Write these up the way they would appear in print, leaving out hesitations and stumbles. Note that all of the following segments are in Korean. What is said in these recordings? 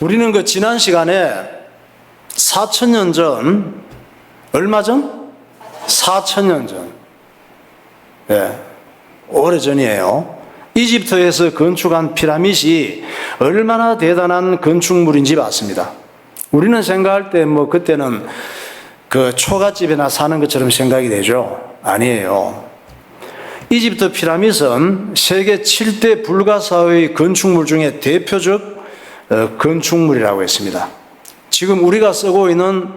우리는 그 지난 시간에 4,000년 전, 얼마 전? 4,000년 전. 예, 오래전이에요. 이집트에서 건축한 피라밋이 얼마나 대단한 건축물인지 봤습니다. 우리는 생각할 때 그때는 그 초가집이나 사는 것처럼 생각이 되죠. 아니에요. 이집트 피라밋은 세계 7대 불가사의 건축물 중에 대표적 건축물이라고 했습니다. 지금 우리가 쓰고 있는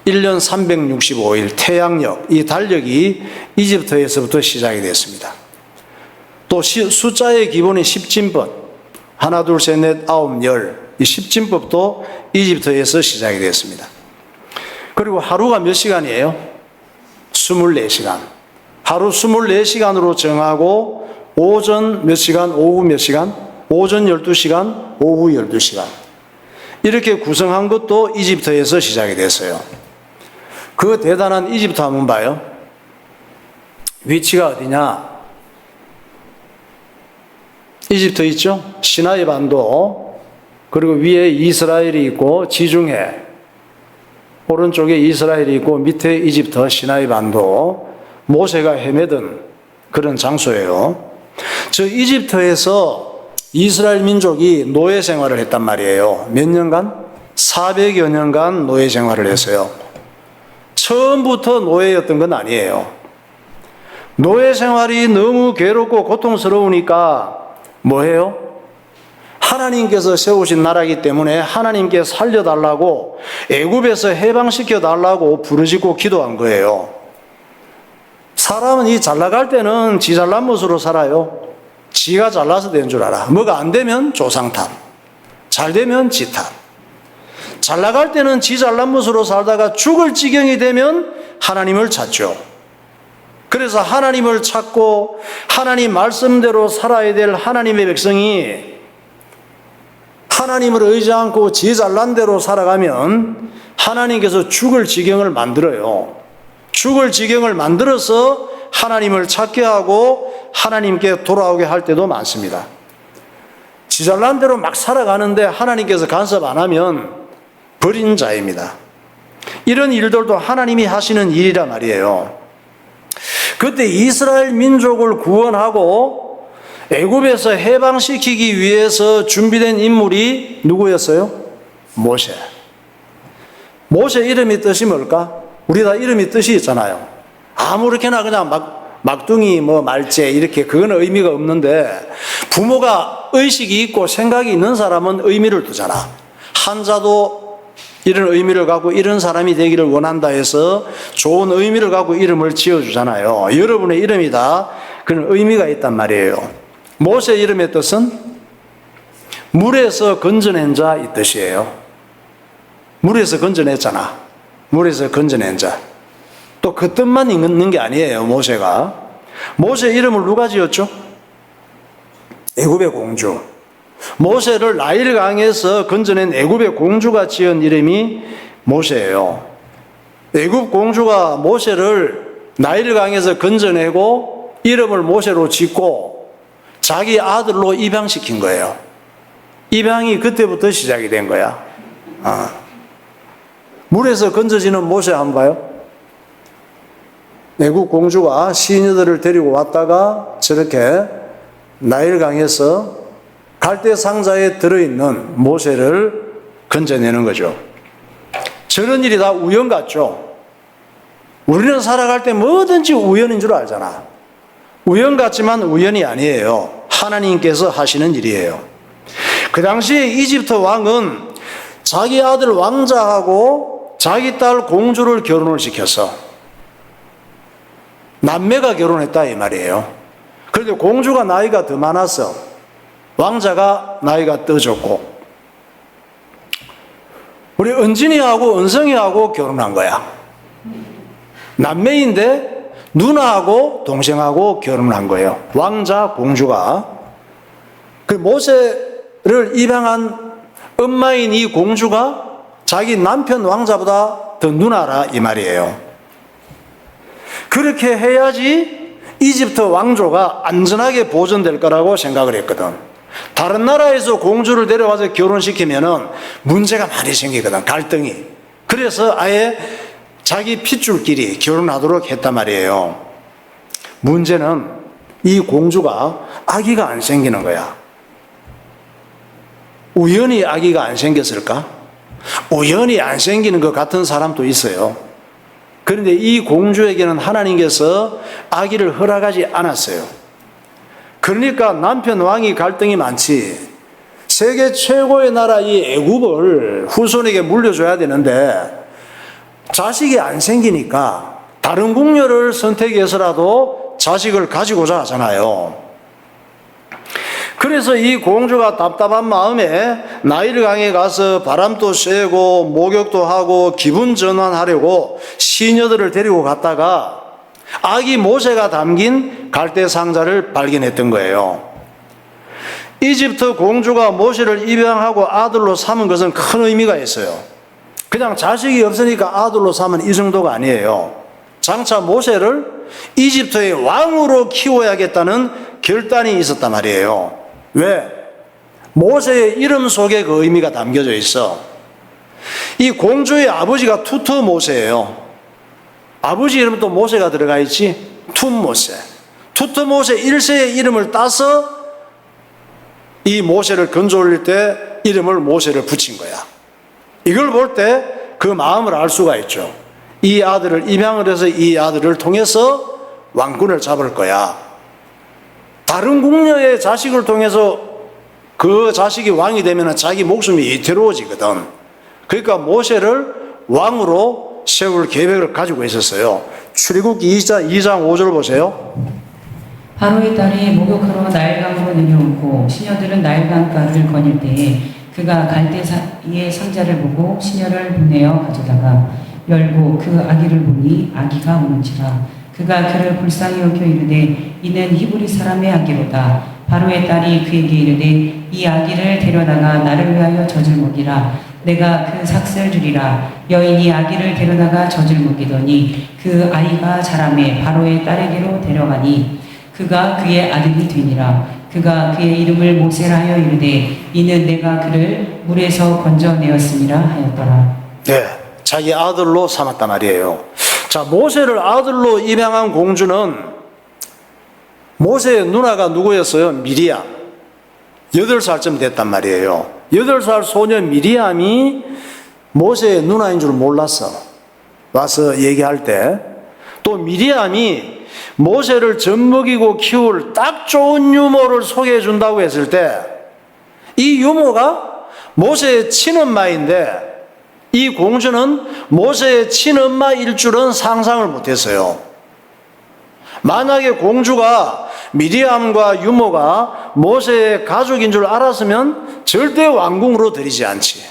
1년 365일 태양력, 이 달력이 이집트에서부터 시작이 됐습니다. 또 숫자의 기본이 10진법, 하나, 둘, 셋, 넷, 아홉, 열, 이 10진법도 이집트에서 시작이 됐습니다. 그리고 하루가 몇 시간이에요? 24시간. 하루 24시간으로 정하고 오전 몇 시간, 오후 몇 시간? 오전 12시간, 오후 12시간. 이렇게 구성한 것도 이집트에서 시작이 됐어요. 그 대단한 이집트 한번 봐요. 위치가 어디냐? 이집트 있죠? 시나이 반도, 그리고 위에 이스라엘이 있고 지중해, 오른쪽에 이스라엘이 있고 밑에 이집트 시나이 반도, 모세가 헤매던 그런 장소예요. 저 이집트에서 이스라엘 민족이 노예 생활을 했단 말이에요. 몇 년간? 400여 년간 노예 생활을 했어요. 처음부터 노예였던 건 아니에요. 노예 생활이 너무 괴롭고 고통스러우니까 뭐해요? 하나님께서 세우신 나라이기 때문에 하나님께 살려달라고, 애굽에서 해방시켜달라고 부르짖고 기도한 거예요. 사람은 이 잘 나갈 때는 지 잘난 멋으로 살아요. 지가 잘나서 된 줄 알아. 뭐가 안 되면 조상 탓, 잘 되면 지 탓. 잘 나갈 때는 지 잘난 멋으로 살다가 죽을 지경이 되면 하나님을 찾죠. 그래서 하나님을 찾고 하나님 말씀대로 살아야 될 하나님의 백성이 하나님을 의지 않고 지 잘난 대로 살아가면 하나님께서 죽을 지경을 만들어요. 죽을 지경을 만들어서 하나님을 찾게 하고 하나님께 돌아오게 할 때도 많습니다. 지 잘난 대로 막 살아가는데 하나님께서 간섭 안 하면 버린 자입니다. 이런 일들도 하나님이 하시는 일이란 말이에요. 그때 이스라엘 민족을 구원하고 애굽에서 해방시키기 위해서 준비된 인물이 누구였어요? 모세. 모세 이름이 뜻이 뭘까? 우리 다 이름이 뜻이 있잖아요. 아무렇게나 그냥 막둥이 말제 이렇게, 그건 의미가 없는데, 부모가 의식이 있고 생각이 있는 사람은 의미를 두잖아. 한자도 이런 의미를 갖고 이런 사람이 되기를 원한다 해서 좋은 의미를 갖고 이름을 지어주잖아요. 여러분의 이름이 다 그런 의미가 있단 말이에요. 모세 이름의 뜻은 물에서 건져낸 자 이 뜻이에요. 물에서 건져냈잖아. 물에서 건져낸 자. 또 그 뜻만 있는 게 아니에요. 모세가. 모세 이름을 누가 지었죠? 애굽의 공주. 모세를 나일강에서 건져낸 애굽의 공주가 지은 이름이 모세예요. 애굽 공주가 모세를 나일강에서 건져내고 이름을 모세로 짓고 자기 아들로 입양시킨 거예요. 입양이 그때부터 시작이 된 거야. 물에서 건져지는 모세 한번 봐요. 애굽 공주가 시녀들을 데리고 왔다가 저렇게 나일강에서 갈대 상자에 들어있는 모세를 건져내는 거죠. 저런 일이 다 우연 같죠? 우리는 살아갈 때 뭐든지 우연인 줄 알잖아. 우연 같지만 우연이 아니에요. 하나님께서 하시는 일이에요. 그 당시에 이집트 왕은 자기 아들 왕자하고 자기 딸 공주를 결혼을 시켰어. 남매가 결혼했다 이 말이에요. 그런데 공주가 나이가 더 많았어. 왕자가 나이가 더 적고. 우리 은진이하고 은성이하고 결혼한 거야. 남매인데 누나하고 동생하고 결혼한 거예요. 왕자 공주가. 그 모세를 입양한 엄마인 이 공주가 자기 남편 왕자보다 더 누나라 이 말이에요. 그렇게 해야지 이집트 왕조가 안전하게 보존될 거라고 생각을 했거든. 다른 나라에서 공주를 데려와서 결혼시키면은 문제가 많이 생기거든, 갈등이. 그래서 아예 자기 핏줄끼리 결혼하도록 했단 말이에요. 문제는 이 공주가 아기가 안 생기는 거야. 우연히 아기가 안 생겼을까? 우연히 안 생기는 것 같은 사람도 있어요. 그런데 이 공주에게는 하나님께서 아기를 허락하지 않았어요. 그러니까 남편 왕이 갈등이 많지. 세계 최고의 나라 이 애굽을 후손에게 물려줘야 되는데 자식이 안 생기니까 다른 궁녀를 선택해서라도 자식을 가지고자 하잖아요. 그래서 이 공주가 답답한 마음에 나일강에 가서 바람도 쐬고 목욕도 하고 기분 전환하려고 시녀들을 데리고 갔다가 아기 모세가 담긴 갈대 상자를 발견했던 거예요. 이집트 공주가 모세를 입양하고 아들로 삼은 것은 큰 의미가 있어요. 그냥 자식이 없으니까 아들로 삼은 이 정도가 아니에요. 장차 모세를 이집트의 왕으로 키워야겠다는 결단이 있었단 말이에요. 왜? 모세의 이름 속에 그 의미가 담겨져 있어. 이 공주의 아버지가 투트 모세예요. 아버지 이름도 모세가 들어가 있지. 툰모세. 투트 모세 1세의 이름을 따서 이 모세를 건져 올릴 때 이름을 모세를 붙인 거야. 이걸 볼 때 그 마음을 알 수가 있죠. 이 아들을 입양을 해서 이 아들을 통해서 왕군을 잡을 거야. 다른 궁녀의 자식을 통해서 그 자식이 왕이 되면 자기 목숨이 위태로워지거든. 그러니까 모세를 왕으로 세울 계획을 가지고 있었어요. 출애굽기 2장 5절 보세요. 바로의 딸이 목욕하러 나일강으로 내려오고 시녀들은 나일강가를 거닐 때에 그가 갈대의 상자를 보고 시녀를 보내어 가져다가 열고 그 아기를 보니 아기가 우는지라. 그가 그를 불쌍히 여겨 이르되 이는 히브리 사람의 아기로다. 바로의 딸이 그에게 이르되 이 아기를 데려다가 나를 위하여 젖을 먹이라. 내가 그 삭슬 주리라. 여인이 아기를 데려다가 젖을 먹이더니 그 아이가 자라매 바로의 딸에게로 데려가니 그가 그의 아들이 되니라. 그가 그의 이름을 모세라 하여 이르되 이는 내가 그를 물에서 건져내었음이라 하였더라. 네, 자기 아들로 삼았단 말이에요. 자, 모세를 아들로 입양한 공주는 모세의 누나가 누구였어요? 미리암. 8살쯤 됐단 말이에요. 8살 소년 미리암이 모세의 누나인 줄 몰랐어. 와서 얘기할 때. 또 미리암이 모세를 젖먹이고 키울 딱 좋은 유모를 소개해 준다고 했을 때 이 유모가 모세의 친엄마인데 이 공주는 모세의 친엄마일 줄은 상상을 못했어요. 만약에 공주가 미리암과 유모가 모세의 가족인 줄 알았으면 절대 왕궁으로 들이지 않지.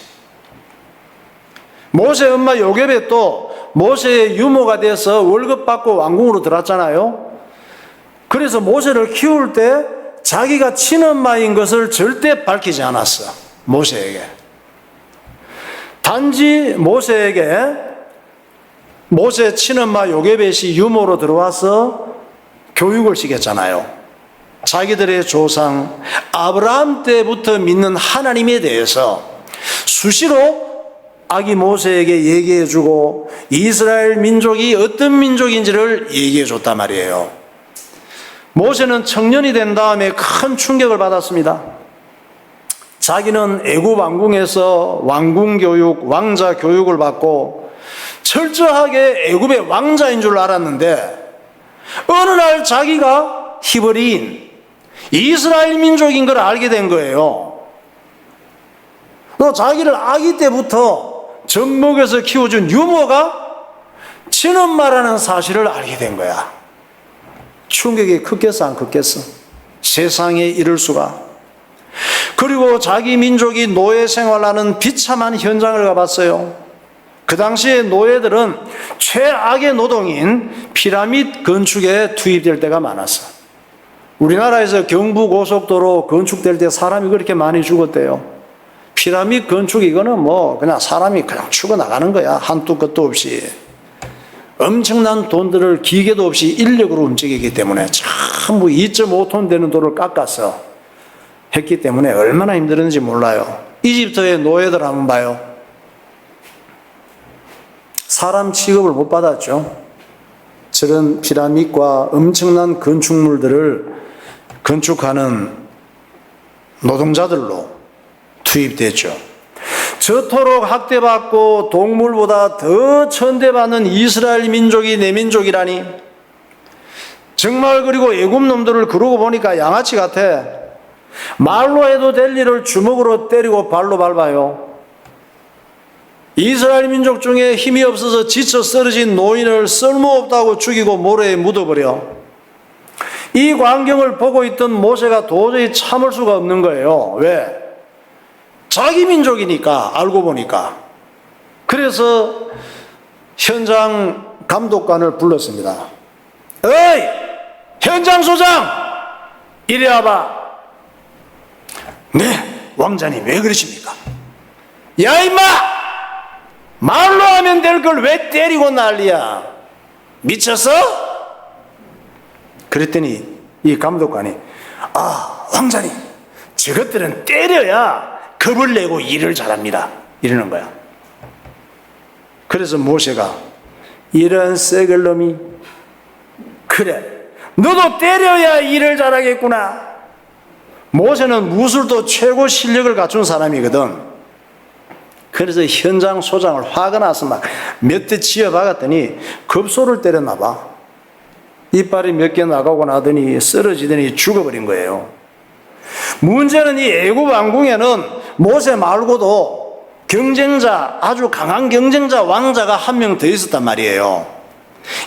모세 엄마 요게벳도 모세의 유모가 돼서 월급 받고 왕궁으로 들어왔잖아요. 그래서 모세를 키울 때 자기가 친엄마인 것을 절대 밝히지 않았어. 모세에게. 단지 모세에게 모세 친엄마 요게벳이 유모로 들어와서 교육을 시켰잖아요. 자기들의 조상 아브라함 때부터 믿는 하나님에 대해서 수시로 아기 모세에게 얘기해주고 이스라엘 민족이 어떤 민족인지를 얘기해줬단 말이에요. 모세는 청년이 된 다음에 큰 충격을 받았습니다. 자기는 애굽 왕궁에서 왕궁 교육, 왕자 교육을 받고 철저하게 애굽의 왕자인 줄 알았는데 어느 날 자기가 히브리인 이스라엘 민족인 걸 알게 된 거예요. 또 자기를 아기 때부터 젖먹여서 키워준 유모가 친엄마라는 사실을 알게 된 거야. 충격이 크겠어 안 크겠어? 세상에 이럴 수가. 그리고 자기 민족이 노예 생활하는 비참한 현장을 가봤어요. 그 당시에 노예들은 최악의 노동인 피라밋 건축에 투입될 때가 많았어. 우리나라에서 경부고속도로 건축될 때 사람이 그렇게 많이 죽었대요. 피라밋 건축 이거는 뭐 그냥 사람이 그냥 죽어나가는 거야. 한두 끝도 없이. 엄청난 돈들을 기계도 없이 인력으로 움직이기 때문에 전부 2.5톤 되는 돌을 깎아서 했기 때문에 얼마나 힘들었는지 몰라요. 이집트의 노예들 한번 봐요. 사람 취급을 못 받았죠. 저런 피라밋과 엄청난 건축물들을 건축하는 노동자들로 투입됐죠. 저토록 학대받고 동물보다 더 천대받는 이스라엘 민족이 내 민족이라니. 정말. 그리고 애굽 놈들을 그러고 보니까 양아치 같아. 말로 해도 될 일을 주먹으로 때리고 발로 밟아요. 이스라엘 민족 중에 힘이 없어서 지쳐 쓰러진 노인을 쓸모없다고 죽이고 모래에 묻어버려. 이 광경을 보고 있던 모세가 도저히 참을 수가 없는 거예요. 왜? 자기 민족이니까, 알고 보니까. 그래서 현장 감독관을 불렀습니다. 어이! 현장 소장! 이리 와봐. 네, 왕자님 왜 그러십니까? 야 임마! 말로 하면 될 걸 왜 때리고 난리야? 미쳤어? 그랬더니 이 감독관이 왕자님, 저것들은 때려야 겁을 내고 일을 잘합니다. 이러는 거야. 그래서 모세가 이런 새걸 놈이, 그래 너도 때려야 일을 잘하겠구나. 모세는 무술도 최고 실력을 갖춘 사람이거든. 그래서 현장 소장을 화가 나서 막 몇 대 치어 박았더니 급소를 때렸나 봐. 이빨이 몇 개 나가고 나더니 쓰러지더니 죽어버린 거예요. 문제는 이 애굽 왕궁에는 모세 말고도 경쟁자, 아주 강한 경쟁자 왕자가 한 명 더 있었단 말이에요.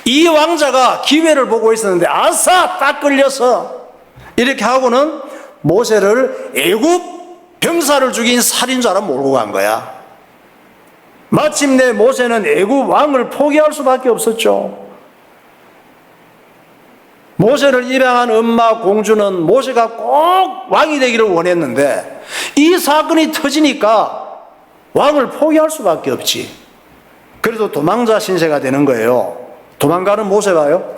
이 왕자가 기회를 보고 있었는데 아싸 딱 걸려서 이렇게 하고는 모세를 애굽 병사를 죽인 살인자로 몰고 간 거야. 마침내 모세는 애굽 왕을 포기할 수밖에 없었죠. 모세를 입양한 엄마 공주는 모세가 꼭 왕이 되기를 원했는데 이 사건이 터지니까 왕을 포기할 수밖에 없지. 그래도 도망자 신세가 되는 거예요. 도망가는 모세 봐요.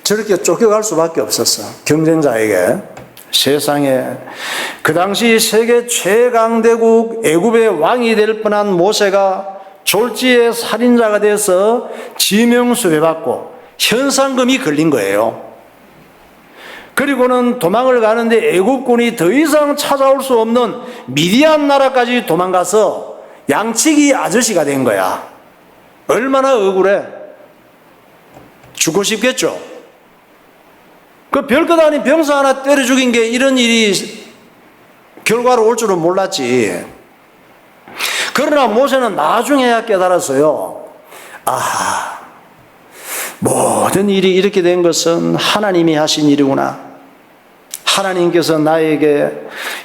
저렇게 쫓겨갈 수밖에 없었어. 경쟁자에게. 세상에 그 당시 세계 최강대국 애굽의 왕이 될 뻔한 모세가 졸지에 살인자가 돼서 지명수배 받고 현상금이 걸린 거예요. 그리고는 도망을 가는데 애굽군이 더 이상 찾아올 수 없는 미디안 나라까지 도망가서 양치기 아저씨가 된 거야. 얼마나 억울해. 죽고 싶겠죠. 그 별것 아닌 병사 하나 때려 죽인 게 이런 일이 결과로 올 줄은 몰랐지. 그러나 모세는 나중에야 깨달았어요. 모든 일이 이렇게 된 것은 하나님이 하신 일이구나. 하나님께서 나에게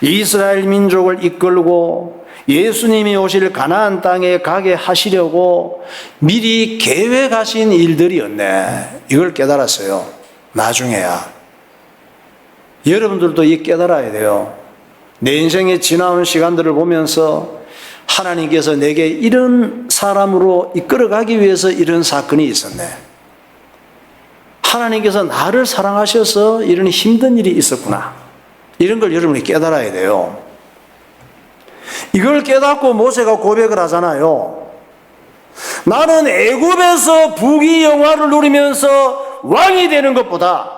이스라엘 민족을 이끌고 예수님이 오실 가나안 땅에 가게 하시려고 미리 계획하신 일들이었네. 이걸 깨달았어요. 나중에야. 여러분들도 이 깨달아야 돼요. 내 인생의 지나온 시간들을 보면서 하나님께서 내게 이런 사람으로 이끌어가기 위해서 이런 사건이 있었네. 하나님께서 나를 사랑하셔서 이런 힘든 일이 있었구나. 이런 걸 여러분이 깨달아야 돼요. 이걸 깨닫고 모세가 고백을 하잖아요. 나는 애굽에서 부귀영화를 누리면서 왕이 되는 것보다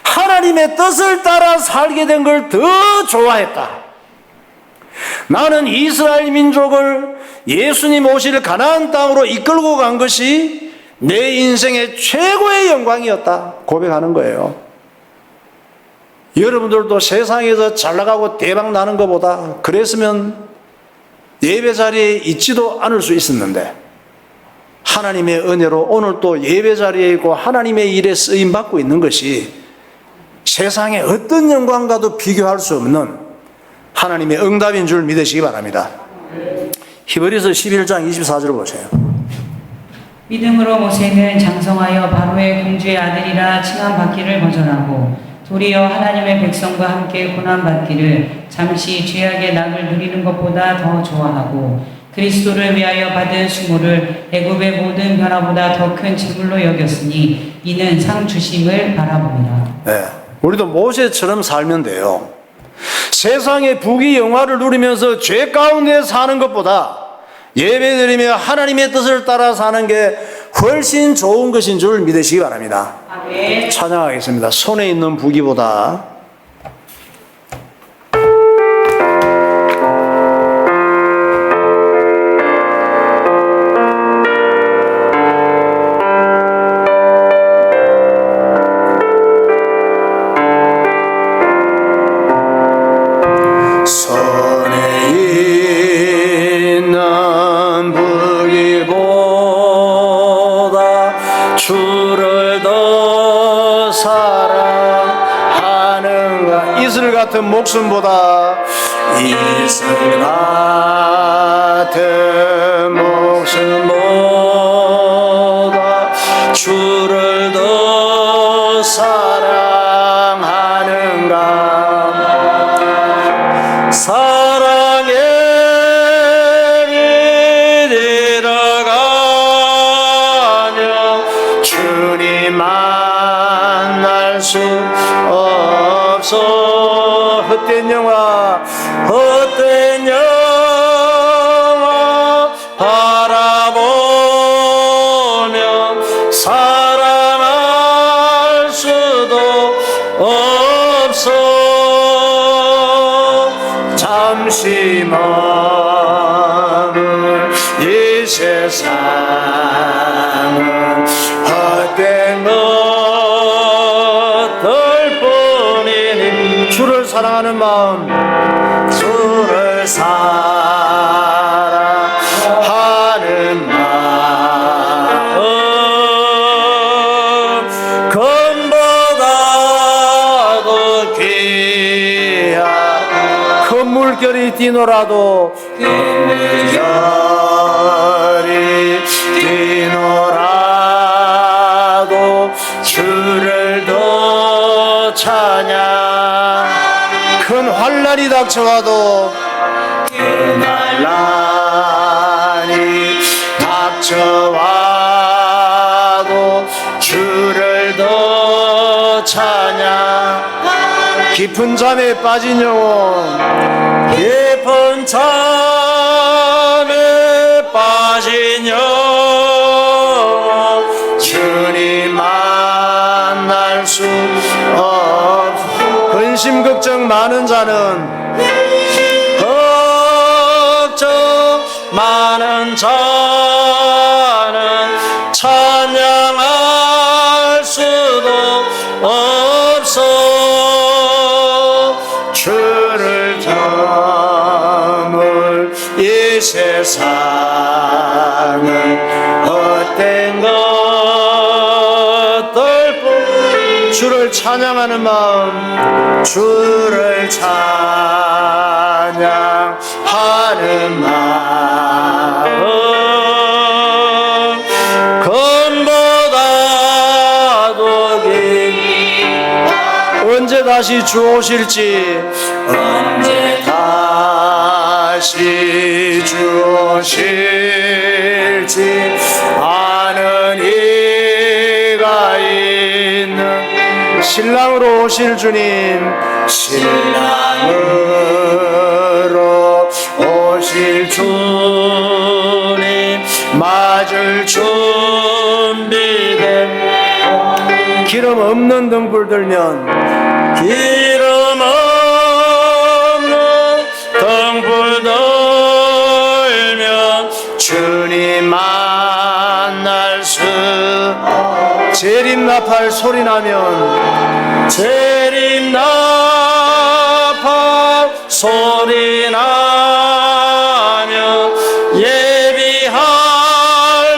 하나님의 뜻을 따라 살게 된 걸 더 좋아했다. 나는 이스라엘 민족을 예수님 오실 가나안 땅으로 이끌고 간 것이 내 인생의 최고의 영광이었다. 고백하는 거예요. 여러분들도 세상에서 잘 나가고 대박 나는 것보다 그랬으면 예배 자리에 있지도 않을 수 있었는데 하나님의 은혜로 오늘 또 예배 자리에 있고 하나님의 일에 쓰임받고 있는 것이 세상의 어떤 영광과도 비교할 수 없는 하나님의 응답인 줄 믿으시기 바랍니다. 히브리서 11장 24절 보세요. 믿음으로 모세는 장성하여 바로의 공주의 아들이라 칭함받기를 거절하고 도리어 하나님의 백성과 함께 고난받기를 잠시 죄악의 낙을 누리는 것보다 더 좋아하고 그리스도를 위하여 받은 수모를 애굽의 모든 변화보다 더 큰 재물로 여겼으니 이는 상 주심을 바라봅니다. 네. 우리도 모세처럼 살면 돼요. 세상의 부귀 영화를 누리면서 죄 가운데 사는 것보다 예배드리며 하나님의 뜻을 따라 사는 게 훨씬 좋은 것인 줄 믿으시기 바랍니다. 아멘. 찬양하겠습니다. 손에 있는 부귀보다 손에 있는 부귀보다 주를 더 사랑하는가. 이슬 같은 목숨보다 이슬 같은 목숨보다 주를 더 사랑하는가. 사랑의 길이 들어가며 주님 만날 수 없어. 헛된 영화 헛된 영화 바라보며 사랑할 수도 없어. 잠시 머물 이 세상은 헛된 것들 뿐이니 주를 사랑하는 마음, 주를 사랑하는 마음 금보다도 귀한 물결이 뛰노라도 물결이 뛰노라도 주를 더 찬양. 큰 환난이 닥쳐와도 큰 환난이 닥쳐와도 주를 더 찬양. 깊은 잠에 빠진 영혼, 깊은 잠에 빠진 영혼 주님 만날 수 없어. 근심 걱정 많은 자는 걱정 많은 자는 찬양할 수도 없어. 주를 저물 이 세상은 헛된 것들 뿐. 주를 찬양하는 마음, 주를 찬양하는 마음 금보다도 언제 다시 주 오실지, 언제 다시 주 오실지 아는 이가 있는. 신랑으로 오실 주님, 신랑으로 오실 주님 맞을 준비된. 기름 없는 등불 들면, 기름 없는 등불 들면 주님 만날 수. 재림나팔 소리 나면, 재림나팔 소리 나면 예비할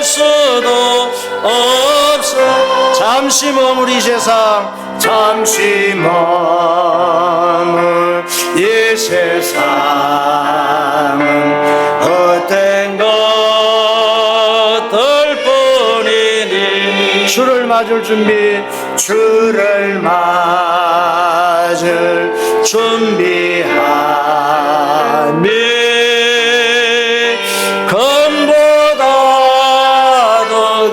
수도 없어. 잠시 머물 이 세상, 잠시 머물 이 세상은 헛된 것들 뿐이니. 주를 맞을 준비, 주를 맞을 준비하니 금보다도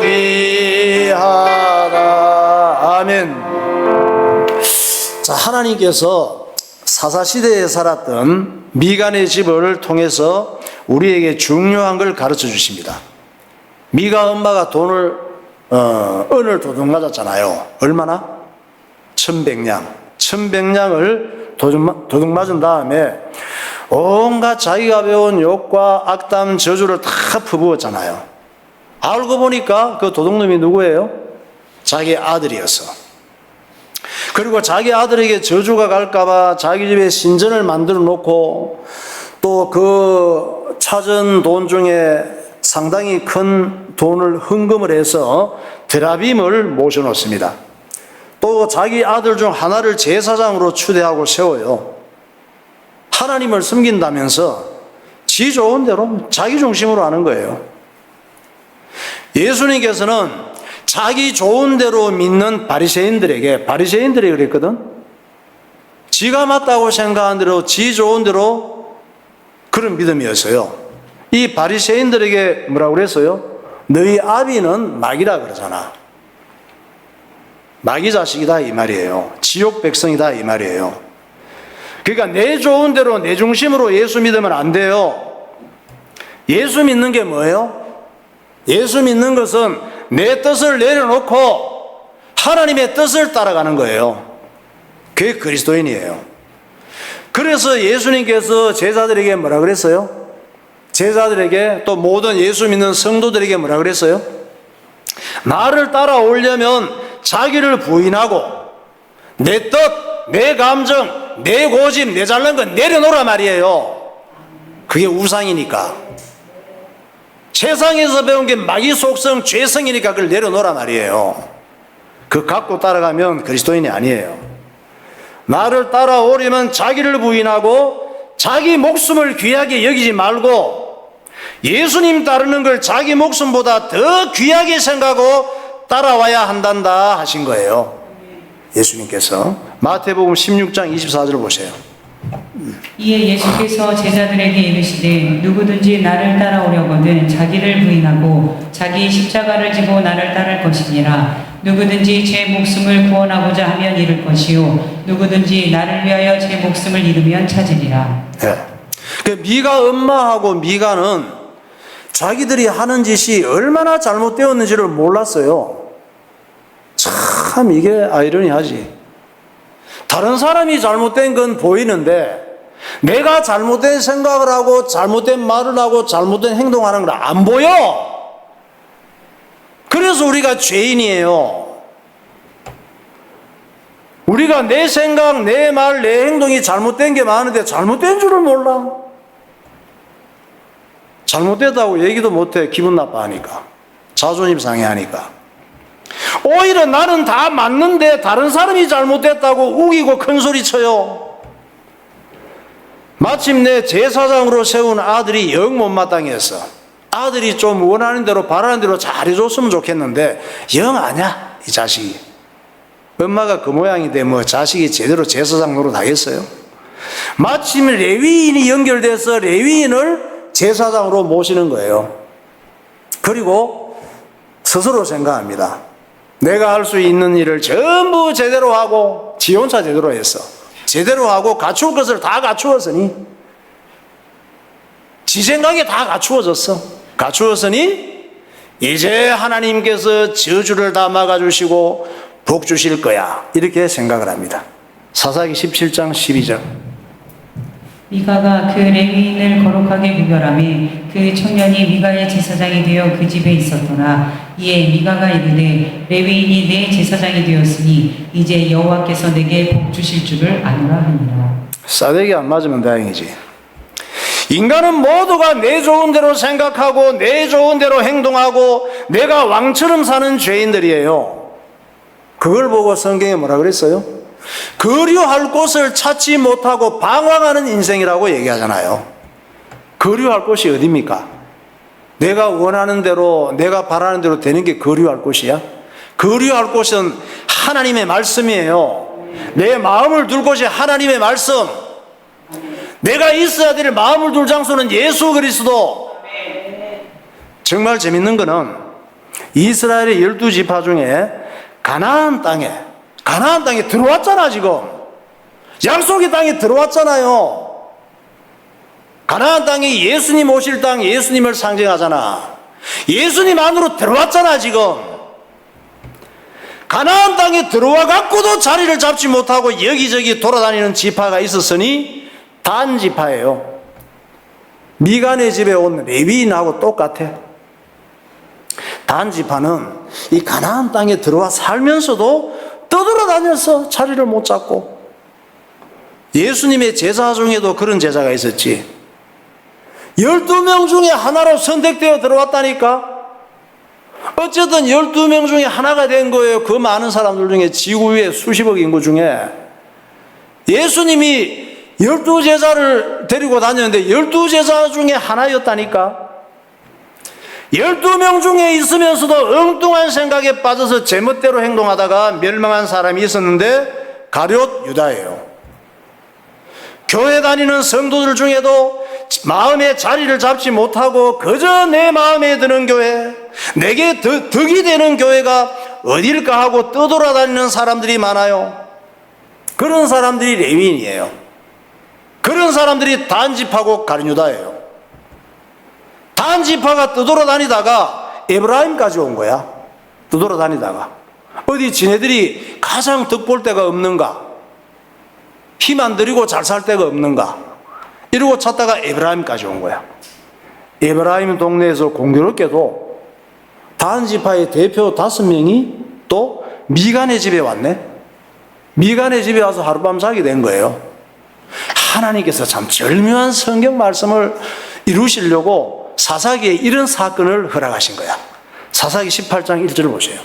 귀하다. 하나님께서 사사시대에 살았던 미간의 집을 통해서 우리에게 중요한 걸 가르쳐 주십니다. 미가 엄마가 은을 도둑맞았잖아요. 얼마나? 1100냥. 1100냥을 도둑맞은 다음에 온갖 자기가 배운 욕과 악담, 저주를 다 퍼부었잖아요. 알고 보니까 그 도둑놈이 누구예요? 자기 아들이었어. 그리고 자기 아들에게 저주가 갈까봐 자기 집에 신전을 만들어 놓고 또 그 찾은 돈 중에 상당히 큰 돈을 헌금을 해서 드라빔을 모셔놓습니다. 또 자기 아들 중 하나를 제사장으로 추대하고 세워요. 하나님을 섬긴다면서 지 좋은 대로 자기 중심으로 하는 거예요. 예수님께서는 자기 좋은 대로 믿는 바리새인들이 그랬거든. 지가 맞다고 생각한 대로 지 좋은 대로 그런 믿음이었어요. 이 바리새인들에게 뭐라고 그랬어요? 너희 아비는 마귀라 그러잖아. 마귀 자식이다 이 말이에요. 지옥 백성이다 이 말이에요. 그러니까 내 좋은 대로 내 중심으로 예수 믿으면 안 돼요. 예수 믿는 게 뭐예요? 예수 믿는 것은 내 뜻을 내려놓고 하나님의 뜻을 따라가는 거예요. 그게 그리스도인이에요. 그래서 예수님께서 제자들에게 뭐라 그랬어요? 제자들에게 또 모든 예수 믿는 성도들에게 뭐라 그랬어요? 나를 따라오려면 자기를 부인하고 내 뜻, 내 감정, 내 고집, 내 잘난 건 내려놓으라 말이에요. 그게 우상이니까. 세상에서 배운 게 마귀 속성, 죄성이니까 그걸 내려놓으라 말이에요. 그거 갖고 따라가면 그리스도인이 아니에요. 나를 따라오려면 자기를 부인하고 자기 목숨을 귀하게 여기지 말고 예수님 따르는 걸 자기 목숨보다 더 귀하게 생각하고 따라와야 한단다 하신 거예요. 예수님께서 마태복음 16장 24절을 보세요. 이에 예수께서 제자들에게 이르시되 누구든지 나를 따라오려거든 자기를 부인하고 자기 십자가를 지고 나를 따를 것이니라. 누구든지 제 목숨을 구원하고자 하면 잃을 것이요 누구든지 나를 위하여 제 목숨을 잃으면 찾으리라. 네. 그 미가 엄마하고 미가는 자기들이 하는 짓이 얼마나 잘못되었는지를 몰랐어요. 참 이게 아이러니하지. 다른 사람이 잘못된 건 보이는데 내가 잘못된 생각을 하고 잘못된 말을 하고 잘못된 행동하는 건 안 보여. 그래서 우리가 죄인이에요. 우리가 내 생각, 내 말, 내 행동이 잘못된 게 많은데 잘못된 줄을 몰라. 잘못됐다고 얘기도 못해. 기분 나빠하니까. 자존심 상해하니까. 오히려 나는 다 맞는데 다른 사람이 잘못됐다고 우기고 큰소리 쳐요. 마침내 제사장으로 세운 아들이 영 못마땅했어. 아들이 좀 원하는 대로 바라는 대로 잘해줬으면 좋겠는데 영 아냐 이 자식이. 엄마가 그 모양인데 뭐 자식이 제대로 제사장 노릇 하겠어요? 마침 레위인이 연결돼서 레위인을 제사장으로 모시는 거예요. 그리고 스스로 생각합니다. 내가 할 수 있는 일을 전부 제대로 하고 지 혼자 제대로 했어. 제대로 하고 갖출 것을 다 갖추었으니 지 생각에 다 갖추었으니 이제 하나님께서 저주를 다 막아주시고 복 주실 거야 이렇게 생각을 합니다. 사사기 17장 12절. 미가가 그 레위인을 거룩하게 구별하며 그 청년이 미가의 제사장이 되어 그 집에 있었더라. 이에 미가가 이르되 레위인이 내 제사장이 되었으니 이제 여호와께서 내게 복 주실 줄을 아노라 하니라. 싸대기 안 맞으면 다행이지. 인간은 모두가 내 좋은 대로 생각하고 내 좋은 대로 행동하고 내가 왕처럼 사는 죄인들이에요. 그걸 보고 성경에 뭐라 그랬어요? 거류할 곳을 찾지 못하고 방황하는 인생이라고 얘기하잖아요. 거류할 곳이 어디입니까? 내가 원하는 대로 내가 바라는 대로 되는 게 거류할 곳이야? 거류할 곳은 하나님의 말씀이에요. 내 마음을 둘 곳이 하나님의 말씀. 내가 있어야 될 마음을 둘 장소는 예수 그리스도. 정말 재밌는 거는 이스라엘의 12지파 중에 가나안 땅에 들어왔잖아 지금. 약속의 땅에 들어왔잖아요. 가나안 땅이 예수님 오실 땅, 예수님을 상징하잖아. 예수님 안으로 들어왔잖아 지금. 가나안 땅에 들어와 갖고도 자리를 잡지 못하고 여기저기 돌아다니는 지파가 있었으니 단 지파예요. 미간의 집에 온 레위인하고 똑같아. 단 지파는 이 가나안 땅에 들어와 살면서도 떠돌아다녀서 자리를 못 잡고, 예수님의 제자 중에도 그런 제자가 있었지. 12명 중에 하나로 선택되어 들어왔다니까. 어쨌든 12명 중에 하나가 된 거예요. 그 많은 사람들 중에, 지구 위에 수십억 인구 중에. 예수님이 12제자를 데리고 다녔는데 12제자 중에 하나였다니까. 12명 중에 있으면서도 엉뚱한 생각에 빠져서 제멋대로 행동하다가 멸망한 사람이 있었는데 가룟 유다예요. 교회 다니는 성도들 중에도 마음의 자리를 잡지 못하고 그저 내 마음에 드는 교회, 내게 득이 되는 교회가 어딜까 하고 떠돌아다니는 사람들이 많아요. 그런 사람들이 레위인이에요. 그런 사람들이 단지파고 가룟유다예요. 단지파가 떠돌아다니다가 에브라임까지 온 거야. 떠돌아다니다가 어디 지네들이 가장 득볼 데가 없는가, 힘 안 들이고 잘 살 데가 없는가 이러고 찾다가 에브라임까지 온 거야. 에브라임 동네에서 공교롭게도 단지파의 대표 5명이 또 미간의 집에 왔네. 미간의 집에 와서 하룻밤 자게 된 거예요. 하나님께서 참 절묘한 성경 말씀을 이루시려고 사사기에 이런 사건을 허락하신 거야. 사사기 18장 1절을 보세요.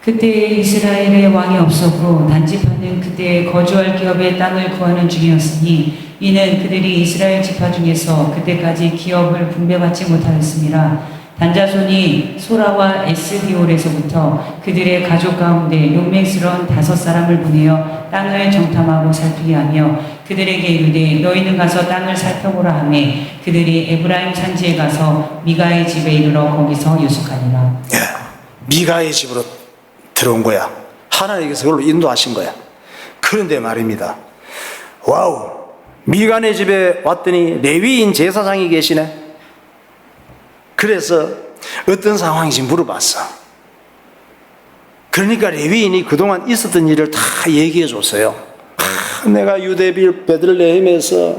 그때 이스라엘의 왕이 없었고 단지파는 그때 거주할 기업의 땅을 구하는 중이었으니 이는 그들이 이스라엘 지파 중에서 그때까지 기업을 분배받지 못하였습니다. 단자손이 소라와 에스디올에서부터 그들의 가족 가운데 용맹스러운 5사람을 보내어 땅을 정탐하고 살피게 하며 그들에게 이르되 너희는 가서 땅을 살펴보라 하매 그들이 에브라임 산지에 가서 미가의 집에 이르러 거기서 유숙하니라. 미가의 집으로 들어온 거야. 하나님께서 그걸로 인도하신 거야. 그런데 말입니다. 와우, 미간의 집에 왔더니 레위인 제사장이 계시네. 그래서 어떤 상황인지 물어봤어. 그러니까 레위인이 그동안 있었던 일을 다 얘기해 줬어요. 내가 유대 베들레헴에서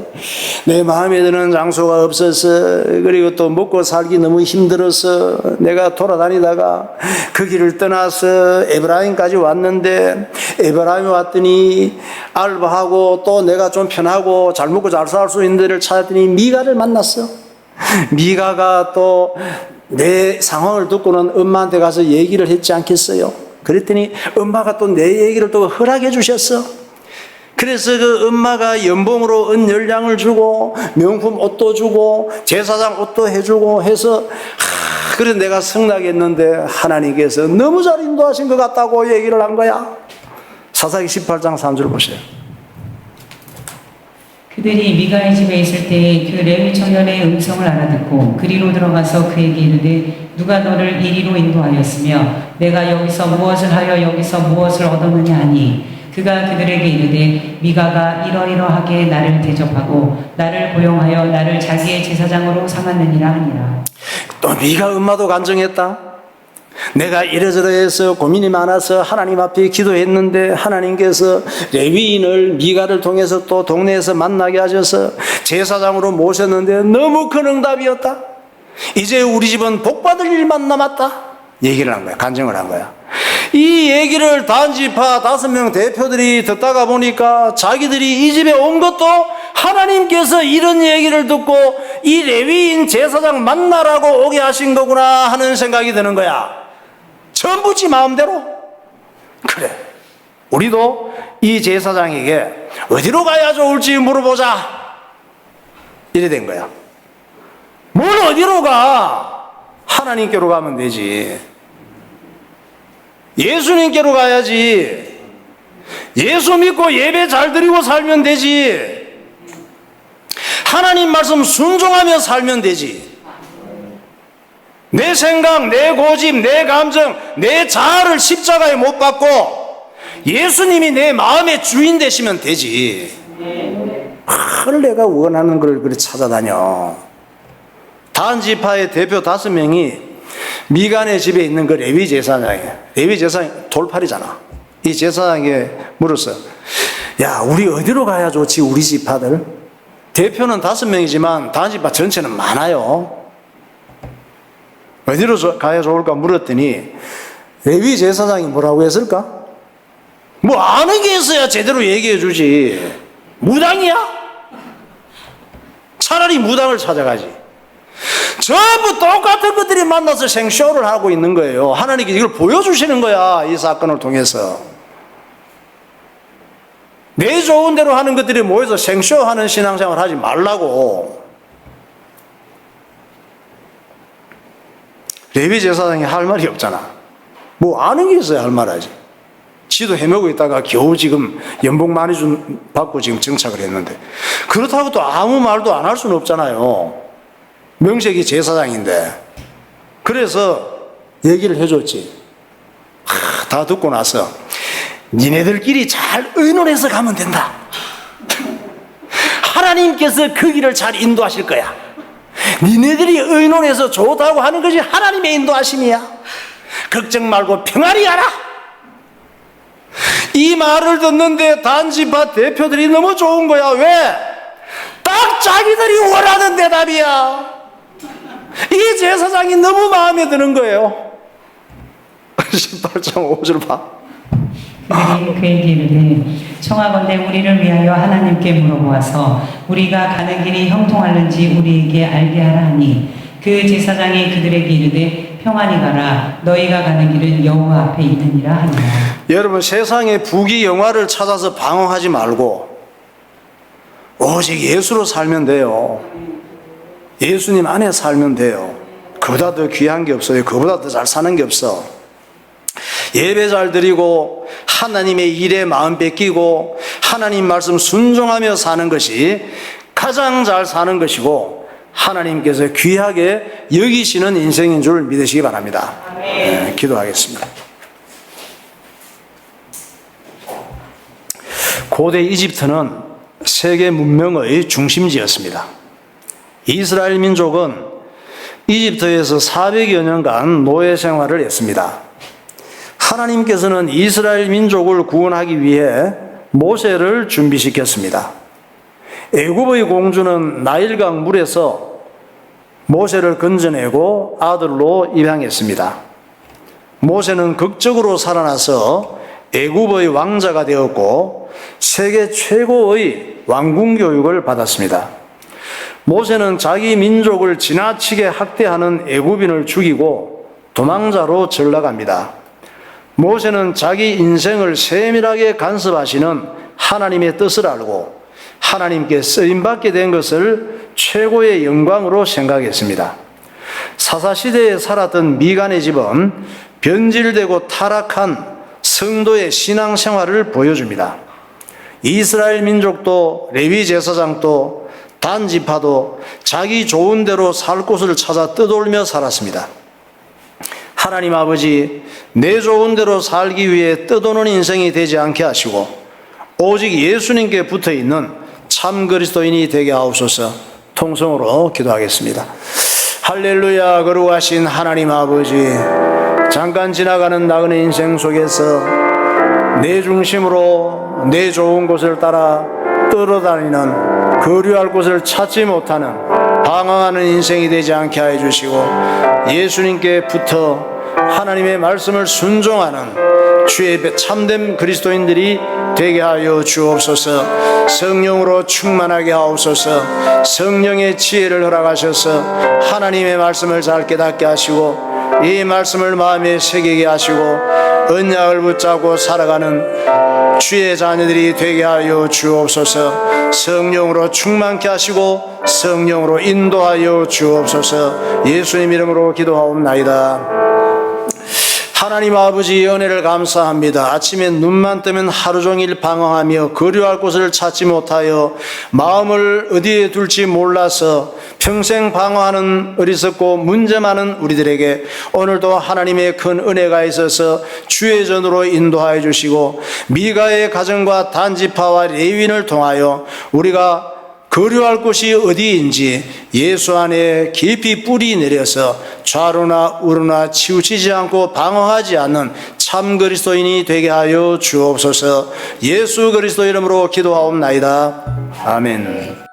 내 마음에 드는 장소가 없어서, 그리고 또 먹고 살기 너무 힘들어서 내가 돌아다니다가 그 길을 떠나서 에브라임까지 왔는데, 에브라임에 왔더니 알바하고 또 내가 좀 편하고 잘 먹고 잘 살 수 있는 데를 찾았더니 미가를 만났어. 미가가 또 내 상황을 듣고는 엄마한테 가서 얘기를 했지 않겠어요? 그랬더니 엄마가 또 내 얘기를 또 허락해 주셨어. 그래서 그 엄마가 연봉으로 은열량을 주고 명품 옷도 주고 제사장 옷도 해주고 해서 그래 내가 승낙했는데 하나님께서 너무 잘 인도하신 것 같다고 얘기를 한 거야. 사사기 18장 3절 보세요. 그들이 미가의 집에 있을 때에 그 레위 청년의 음성을 알아듣고 그리로 들어가서 그에게 이르되 누가 너를 이리로 인도하였으며 내가 여기서 무엇을 하여 여기서 무엇을 얻었느냐 하니 그가 그들에게 이르되 미가가 이러이러하게 나를 대접하고 나를 고용하여 나를 자기의 제사장으로 삼았느니라 하니라. 또 미가 엄마도 간증했다. 내가 이래저래 해서 고민이 많아서 하나님 앞에 기도했는데 하나님께서 레위인을 미가를 통해서 또 동네에서 만나게 하셔서 제사장으로 모셨는데 너무 큰 응답이었다. 이제 우리 집은 복받을 일만 남았다. 얘기를 한 거야. 간증을 한 거야. 이 얘기를 단지파 5명 대표들이 듣다가 보니까 자기들이 이 집에 온 것도 하나님께서 이런 얘기를 듣고 이 레위인 제사장 만나라고 오게 하신 거구나 하는 생각이 드는 거야. 전부 지 마음대로. 그래, 우리도 이 제사장에게 어디로 가야 좋을지 물어보자 이래 된 거야. 뭘 어디로 가? 하나님께로 가면 되지. 예수님께로 가야지. 예수 믿고 예배 잘 드리고 살면 되지. 하나님 말씀 순종하며 살면 되지. 내 생각, 내 고집, 내 감정, 내 자아를 십자가에 못 박고 예수님이 내 마음의 주인 되시면 되지. 뭘 내가 원하는 걸 그렇게 찾아다녀. 단지파의 대표 5명이 미간의 집에 있는 그 레위 제사장이에요. 레위 제사장이 돌팔이잖아. 이 제사장에게 물었어. 야, 우리 어디로 가야 좋지, 우리 지파들? 대표는 5명이지만 단지파 전체는 많아요. 어디로 가야 좋을까 물었더니 레위 제사장이 뭐라고 했을까? 뭐 아는 게 있어야 제대로 얘기해 주지. 무당이야? 차라리 무당을 찾아가지. 전부 똑같은 것들이 만나서 생쇼를 하고 있는 거예요. 하나님께 이걸 보여주시는 거야, 이 사건을 통해서. 내 좋은 대로 하는 것들이 모여서 생쇼하는 신앙생활 하지 말라고. 레위 제사장이 할 말이 없잖아. 뭐 아는 게 있어야 할 말하지. 지도 헤매고 있다가 겨우 지금 연봉 많이 받고 지금 정착을 했는데, 그렇다고 또 아무 말도 안 할 수는 없잖아요. 명색이 제사장인데. 그래서 얘기를 해줬지. 다 듣고 나서 니네들끼리 잘 의논해서 가면 된다. 하나님께서 그 길을 잘 인도하실 거야. 니네들이 의논해서 좋다고 하는 것이 하나님의 인도하심이야. 걱정 말고 평안히 가라. 이 말을 듣는데 단지파 대표들이 너무 좋은 거야. 왜? 딱 자기들이 원하는 대답이야. 이 제사장이 너무 마음에 드는 거예요. 18장 5절 봐. 그들이 그에게 이르되 청하건대 우리를 위하여 하나님께 물어보아서 우리가 가는 길이 형통할는지 우리에게 알게 하라 하니, 그 제사장이 그들에게 이르되 평안히 가라. 너희가 가는 길은 여호와 앞에 있느니라 하니라. 여러분, 세상의 부귀영화를 찾아서 방황하지 말고 오직 예수로 살면 돼요. 예수님 안에 살면 돼요. 그보다 더 귀한 게 없어요. 그보다 더 잘 사는 게 없어. 예배 잘 드리고 하나님의 일에 마음 뺏기고 하나님 말씀 순종하며 사는 것이 가장 잘 사는 것이고, 하나님께서 귀하게 여기시는 인생인 줄 믿으시기 바랍니다. 네, 기도하겠습니다. 고대 이집트는 세계 문명의 중심지였습니다. 이스라엘 민족은 이집트에서 400여 년간 노예 생활을 했습니다. 하나님께서는 이스라엘 민족을 구원하기 위해 모세를 준비시켰습니다. 애굽의 공주는 나일강 물에서 모세를 건져내고 아들로 입양했습니다. 모세는 극적으로 살아나서 애굽의 왕자가 되었고 세계 최고의 왕궁 교육을 받았습니다. 모세는 자기 민족을 지나치게 학대하는 애굽인을 죽이고 도망자로 전락합니다. 모세는 자기 인생을 세밀하게 간섭하시는 하나님의 뜻을 알고 하나님께 쓰임받게 된 것을 최고의 영광으로 생각했습니다. 사사시대에 살았던 미간의 집은 변질되고 타락한 성도의 신앙생활을 보여줍니다. 이스라엘 민족도 레위 제사장도 단지파도 자기 좋은 대로 살 곳을 찾아 떠돌며 살았습니다. 하나님 아버지, 내 좋은 대로 살기 위해 떠도는 인생이 되지 않게 하시고 오직 예수님께 붙어있는 참 그리스도인이 되게 하옵소서. 통성으로 기도하겠습니다. 할렐루야. 거룩하신 하나님 아버지, 잠깐 지나가는 나그네 인생 속에서 내 중심으로 내 좋은 곳을 따라 떨어다니는 거류할 곳을 찾지 못하는 방황하는 인생이 되지 않게 하여 주시고 예수님께 붙어 하나님의 말씀을 순종하는 주의 참된 그리스도인들이 되게 하여 주옵소서. 성령으로 충만하게 하옵소서. 성령의 지혜를 허락하셔서 하나님의 말씀을 잘 깨닫게 하시고 이 말씀을 마음에 새기게 하시고 언약을 붙잡고 살아가는 주의 자녀들이 되게 하여 주옵소서. 성령으로 충만케 하시고 성령으로 인도하여 주옵소서. 예수님 이름으로 기도하옵나이다. 하나님 아버지의 은혜를 감사합니다. 아침에 눈만 뜨면 하루 종일 방황하며 거류할 곳을 찾지 못하여 마음을 어디에 둘지 몰라서 평생 방황하는 어리석고 문제 많은 우리들에게 오늘도 하나님의 큰 은혜가 있어서 주의 전으로 인도하여 주시고 미가의 가정과 단지파와 레위인을 통하여 우리가 거류할 곳이 어디인지 예수 안에 깊이 뿌리 내려서 좌로나 우로나 치우치지 않고 방황하지 않는 참 그리스도인이 되게 하여 주옵소서. 예수 그리스도 이름으로 기도하옵나이다. 아멘.